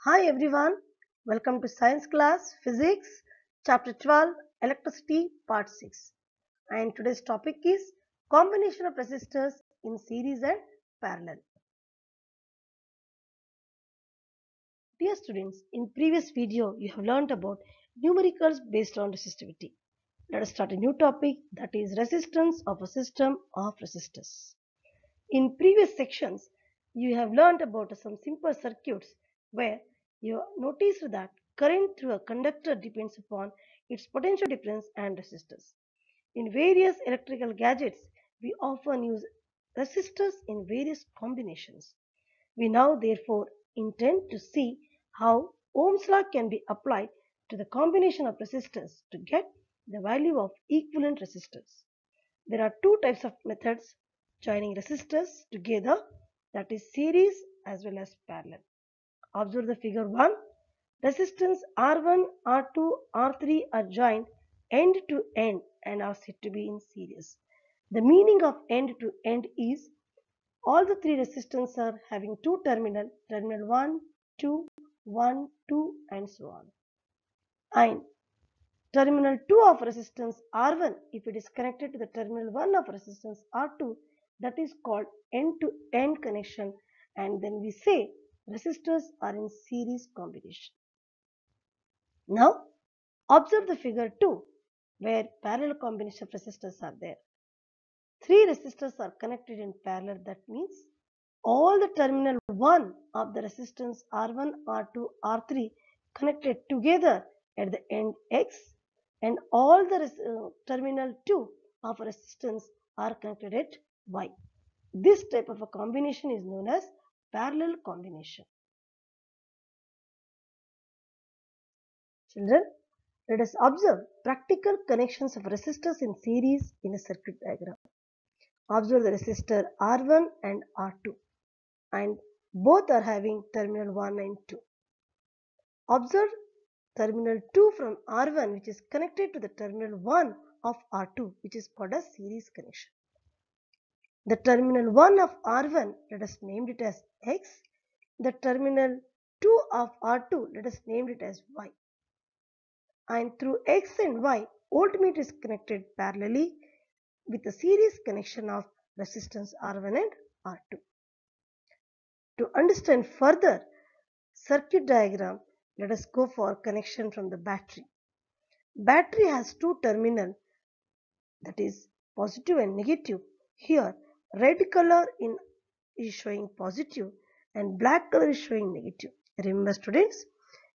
Hi everyone, welcome to Science Class Physics, Chapter 12, Electricity, Part 6. And today's topic is combination of resistors in series and parallel. Dear students, in previous video you have learnt about numericals based on resistivity. Let us start a new topic, that is resistance of a system of resistors. In previous sections, you have learned about some simple circuits where you noticed that current through a conductor depends upon its potential difference and resistors. In various electrical gadgets, we often use resistors in various combinations. We now therefore intend to see how Ohm's law can be applied to the combination of resistors to get the value of equivalent resistors. There are two types of methods joining resistors together, that is series as well as parallel. Observe the figure 1. Resistance R1, R2, R3 are joined end to end and are said to be in series. The meaning of end to end is all the three resistors are having two terminal 1, 2, 1, 2 and so on. And terminal 2 of resistance R1, if it is connected to the terminal 1 of resistance R2, that is called end-to-end connection, and then we say resistors are in series combination. Now observe the figure 2 where parallel combination of resistors are there. Three resistors are connected in parallel, that means all the terminal 1 of the resistance R1, R2, R3 connected together at the end X, and all the terminal 2 of resistance are connected at Y. This type of a combination is known as parallel combination. Children, let us observe practical connections of resistors in series in a circuit diagram. Observe the resistor R1 and R2, and both are having terminal 1 and 2. Observe terminal 2 from R1 which is connected to the terminal 1 of R2, which is called a series connection. The terminal 1 of R1, let us name it as X. The terminal 2 of R2, let us name it as Y. And through X and Y, voltmeter is connected parallelly with a series connection of resistance R1 and R2. To understand further circuit diagram, let us go for connection from the battery. Battery has two terminals, that is positive and negative. Here red color is showing positive and black color is showing negative. Remember students,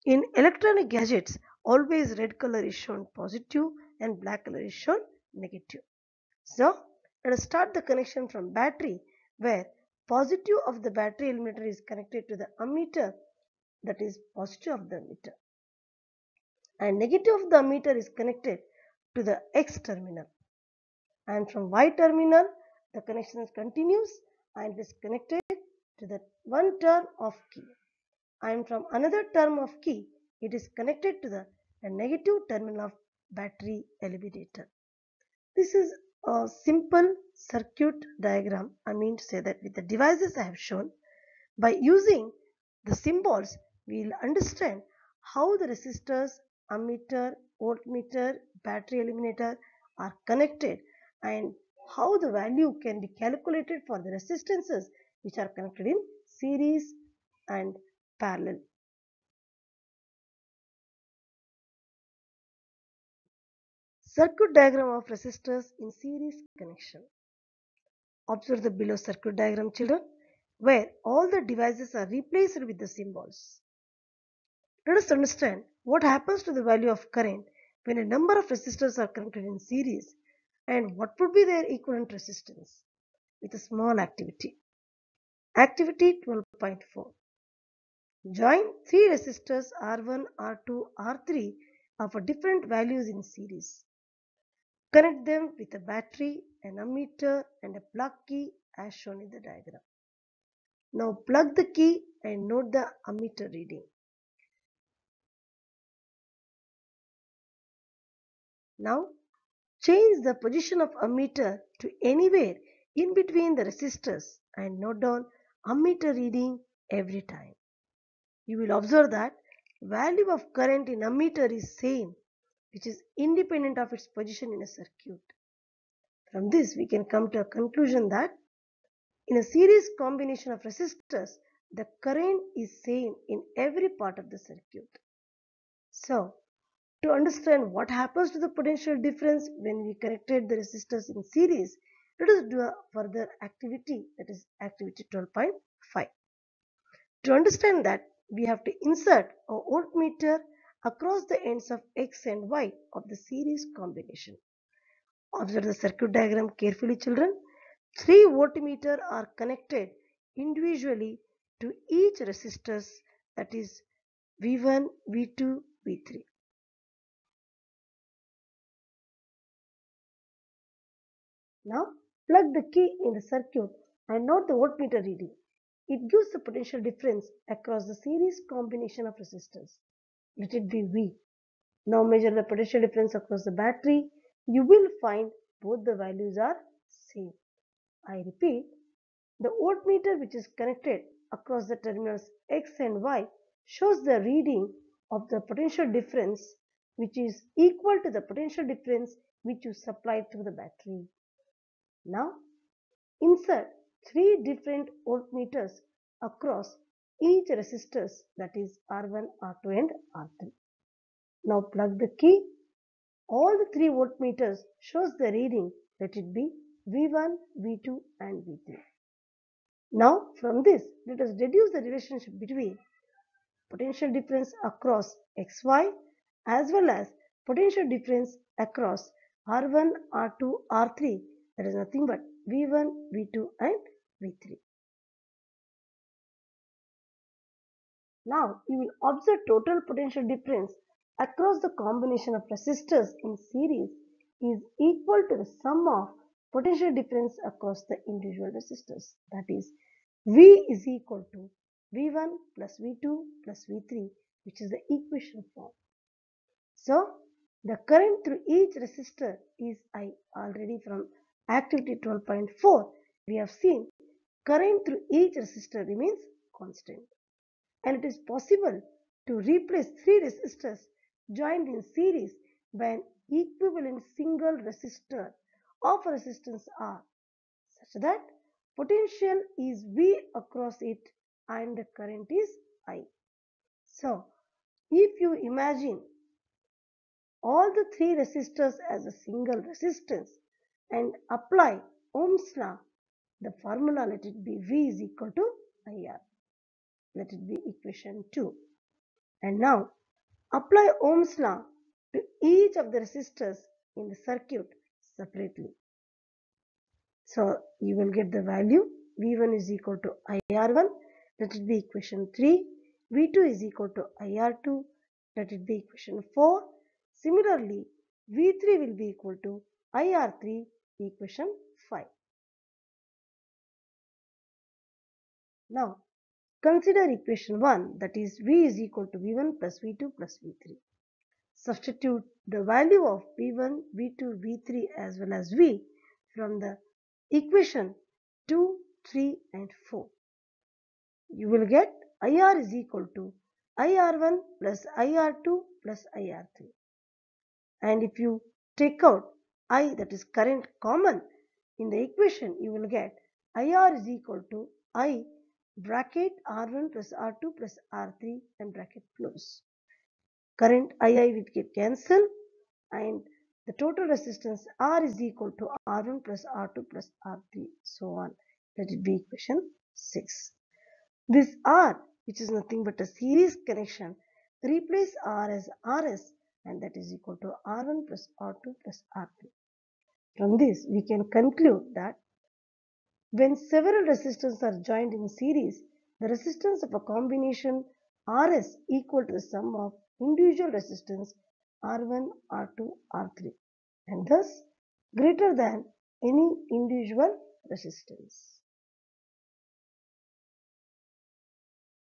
in electronic gadgets always red color is shown positive and black color is shown negative. So let us start the connection from battery, where positive of the battery eliminator is connected to the ammeter, that is positive of the ammeter, and negative of the ammeter is connected to the X terminal. And from Y terminal the connection continues and is connected to the one term of key, and from another term of key it is connected to the negative terminal of battery eliminator. This is a simple circuit diagram. I mean to say that with the devices I have shown, by using the symbols we will understand how the resistors, ammeter, voltmeter, battery eliminator are connected, and how the value can be calculated for the resistances which are connected in series and parallel. Circuit diagram of resistors in series connection. Observe the below circuit diagram, children, where all the devices are replaced with the symbols. Let us understand what happens to the value of current when a number of resistors are connected in series, and what would be their equivalent resistance with a small activity. Activity 12.4. Join three resistors R1, R2, R3 of different values in series. Connect them with a battery, an ammeter and a plug key as shown in the diagram. Now plug the key and note the ammeter reading. Now change the position of ammeter to anywhere in between the resistors and note down ammeter reading every time. You will observe that value of current in ammeter is same, which is independent of its position in a circuit. From this, we can come to a conclusion that in a series combination of resistors, the current is same in every part of the circuit. So, to understand what happens to the potential difference when we connected the resistors in series, let us do a further activity, that is activity 12.5. To understand that, we have to insert a voltmeter across the ends of X and Y of the series combination. Observe the circuit diagram carefully, children. Three voltmeters are connected individually to each resistors, that is V1, V2, V3. Now plug the key in the circuit and note the voltmeter reading. It gives the potential difference across the series combination of resistors. Let it be V. Now measure the potential difference across the battery. You will find both the values are same. I repeat, the voltmeter which is connected across the terminals X and Y shows the reading of the potential difference which is equal to the potential difference which you supplied through the battery. Now insert three different voltmeters across each resistors, that is R1, R2 and R3. Now plug the key. All the three voltmeters shows the reading, let it be V1, V2 and V3. Now from this, let us deduce the relationship between potential difference across XY as well as potential difference across R1, R2, R3, that is nothing but V1, V2 and V3. Now you will observe total potential difference across the combination of resistors in series is equal to the sum of potential difference across the individual resistors. That is, V is equal to V1 plus V2 plus V3, which is the equation form. So, the current through each resistor is I. Already from activity 12.4, we have seen current through each resistor remains constant. And it is possible to replace three resistors joined in series by an equivalent single resistor of resistance R, such that potential is V across it and the current is I. So, if you imagine all the three resistors as a single resistance and apply Ohm's law, the formula, let it be V is equal to IR. Let it be equation 2. And now apply Ohm's law to each of the resistors in the circuit separately. So you will get the value V1 is equal to IR1, let it be equation 3, V2 is equal to IR2, let it be equation 4. Similarly, V3 will be equal to IR3, equation 5. Now consider equation 1, that is V is equal to V1 plus V2 plus V3. Substitute the value of V1, V2, V3 as well as V from the equation 2, 3 and 4. You will get IR is equal to IR1 plus IR2 plus IR3. And if you take out I, that is current, common in the equation, you will get IR is equal to I bracket R1 plus R2 plus R3 and bracket close. Current II will get cancelled and the total resistance R is equal to R1 plus R2 plus R3, so on. Let it be equation 6. This R, which is nothing but a series connection, replace R as RS, and that is equal to R1 plus R2 plus R3. From this, we can conclude that when several resistors are joined in series, the resistance of a combination RS equal to the sum of individual resistance R1, R2, R3, and thus greater than any individual resistance.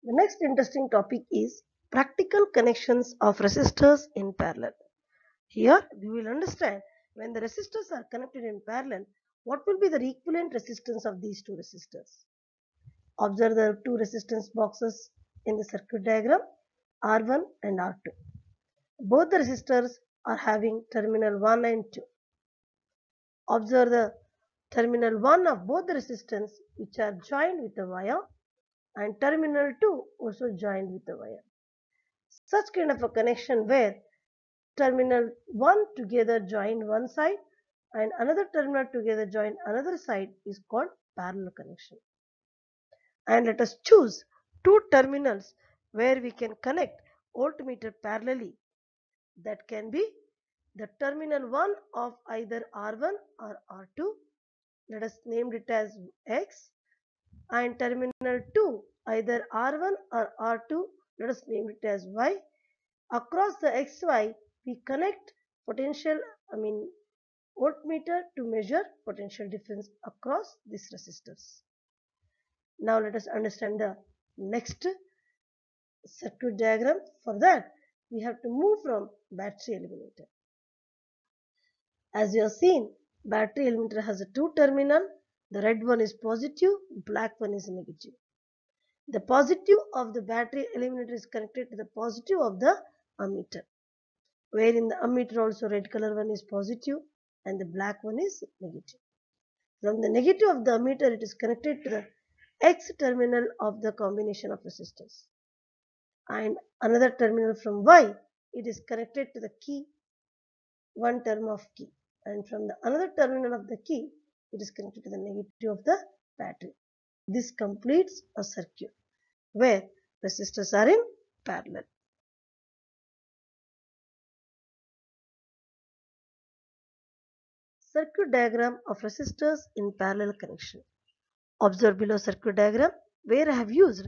The next interesting topic is practical connections of resistors in parallel. Here we will understand when the resistors are connected in parallel, what will be the equivalent resistance of these two resistors. Observe the two resistance boxes in the circuit diagram, R1 and R2. Both the resistors are having terminal 1 and 2. Observe the terminal 1 of both the resistance which are joined with the wire, and terminal 2 also joined with the wire. Such kind of a connection where terminal 1 together join one side and another terminal together join another side is called parallel connection. And let us choose two terminals where we can connect voltmeter parallelly. That can be the terminal 1 of either R1 or R2. Let us name it as X, and terminal 2 either R1 or R2. Let us name it as Y. Across the XY we connect potential voltmeter to measure potential difference across these resistors. Now let us understand the next circuit diagram. For that we have to move from battery eliminator. As you have seen, battery eliminator has a two terminal. The red one is positive, black one is negative. The positive of the battery eliminator is connected to the positive of the ammeter, where in the ammeter also red color one is positive and the black one is negative. From the negative of the ammeter, it is connected to the X terminal of the combination of resistors, and another terminal from Y, it is connected to the key, one term of key, and from the another terminal of the key, it is connected to the negative of the battery. This completes a circuit where resistors are in parallel. Circuit diagram of resistors in parallel connection. Observe below circuit diagram where I have used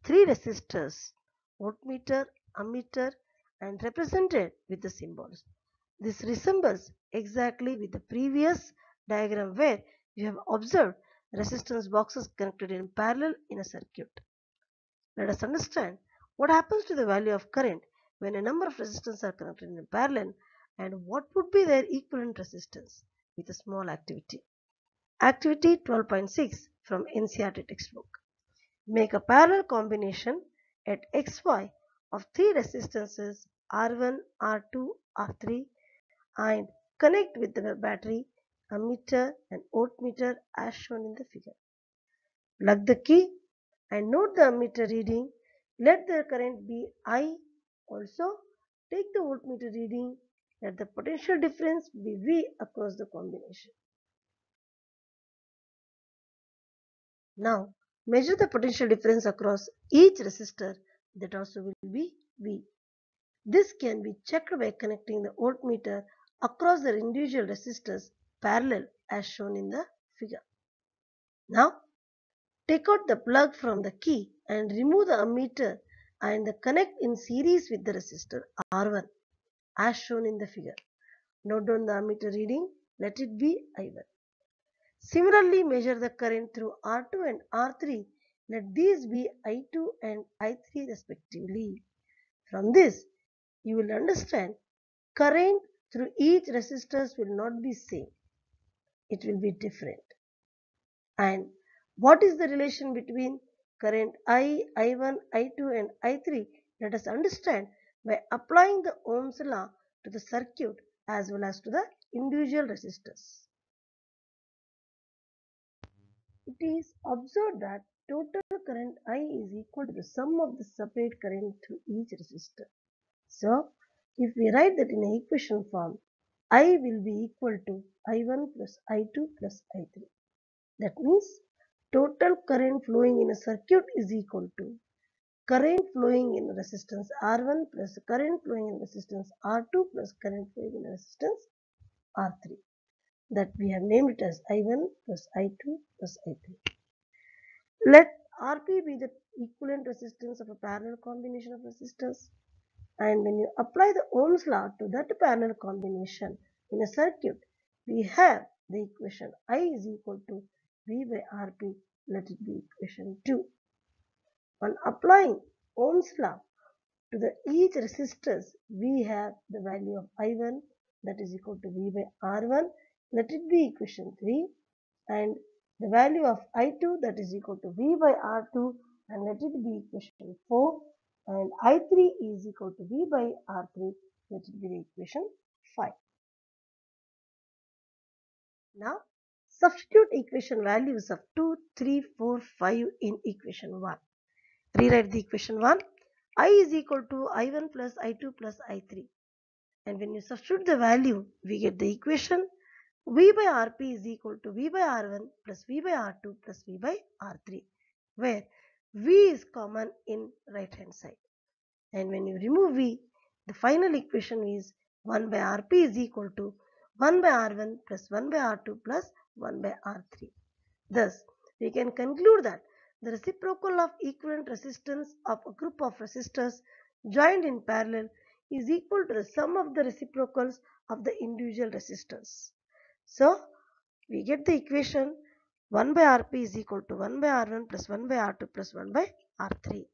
three resistors, voltmeter, ammeter, and represented with the symbols. This resembles exactly with the previous diagram where you have observed resistance boxes connected in parallel in a circuit. Let us understand what happens to the value of current when a number of resistors are connected in parallel and what would be their equivalent resistance with a small activity. Activity 12.6 from NCERT textbook. Make a parallel combination at XY of three resistances R1, R2, R3 and connect with the battery, ammeter and voltmeter as shown in the figure. Plug the key and note the ammeter reading. Let the current be I. Also take the voltmeter reading. Let the potential difference be V across the combination. Now measure the potential difference across each resistor, that also will be V. This can be checked by connecting the voltmeter across the individual resistors parallel as shown in the figure. Now take out the plug from the key and remove the ammeter and connect in series with the resistor R1 as shown in the figure. Note down the ammeter reading, let it be I1. Similarly, measure the current through R2 and R3. Let these be I2 and I3 respectively. From this, you will understand current through each resistors will not be same. It will be different. And what is the relation between current I, I1, I2 and I3? Let us understand by applying the Ohm's law to the circuit as well as to the individual resistors. It is observed that total current I is equal to the sum of the separate current through each resistor. So, if we write that in an equation form, I will be equal to I1 plus I2 plus I3. That means total current flowing in a circuit is equal to current flowing in resistance R1 plus current flowing in resistance R2 plus current flowing in resistance R3. That we have named it as I1 plus I2 plus I3. Let Rp be the equivalent resistance of a parallel combination of resistors, and when you apply the Ohm's law to that parallel combination in a circuit, we have the equation I is equal to V by Rp. Let it be equation 2. On applying Ohm's law to the each resistors, we have the value of I1 that is equal to V by R1. Let it be equation 3, and the value of I2 that is equal to V by R2 and let it be equation 4, and I3 is equal to V by R3, let it be the equation 5. Now substitute equation values of 2, 3, 4, 5 in equation 1. Rewrite the equation 1. I is equal to I1 plus I2 plus I3. And when you substitute the value, we get the equation V by Rp is equal to V by R1 plus V by R2 plus V by R3, where V is common in right hand side. And when you remove V, the final equation is 1 by Rp is equal to 1 by R1 plus 1 by R2 plus 1 by R3. Thus, we can conclude that the reciprocal of equivalent resistance of a group of resistors joined in parallel is equal to the sum of the reciprocals of the individual resistors. So, we get the equation 1 by Rp is equal to 1 by R1 plus 1 by R2 plus 1 by R3.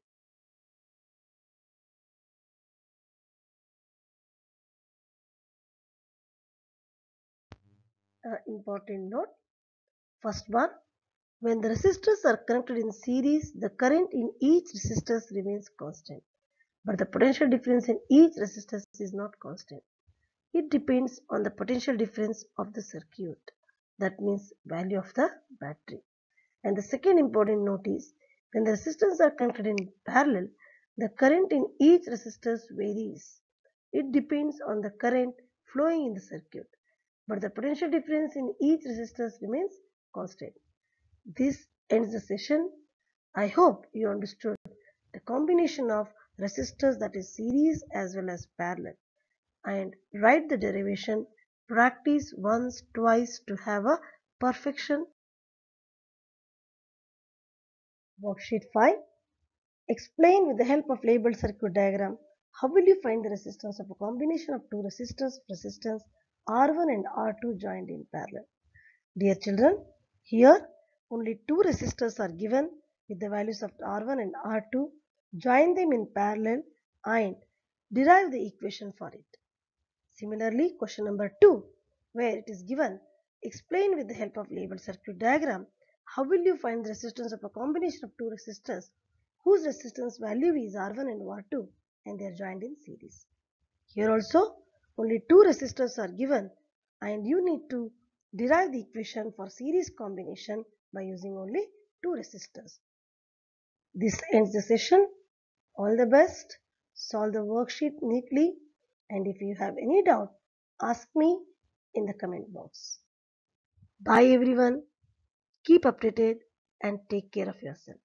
Important note. First one, when the resistors are connected in series, the current in each resistor remains constant, but the potential difference in each resistor is not constant. It depends on the potential difference of the circuit, that means value of the battery. And the second important note is, when the resistors are connected in parallel, the current in each resistor varies. It depends on the current flowing in the circuit, but the potential difference in each resistor remains constant. This ends the session. I hope you understood the combination of resistors, that is series as well as parallel, and write the derivation. Practice once, twice to have a perfection. Worksheet 5. Explain with the help of labeled circuit diagram how will you find the resistance of a combination of two resistors of resistance R1 and R2 joined in parallel. Dear children, here only two resistors are given with the values of R1 and R2. Join them in parallel and derive the equation for it. Similarly, question number 2, where it is given, explain with the help of labeled circuit diagram how will you find the resistance of a combination of two resistors whose resistance value is R1 and R2 and they are joined in series. Here also only two resistors are given and you need to derive the equation for series combination by using only two resistors. This ends the session. All the best. Solve the worksheet neatly, and if you have any doubt, ask me in the comment box. Bye everyone. Keep updated and take care of yourself.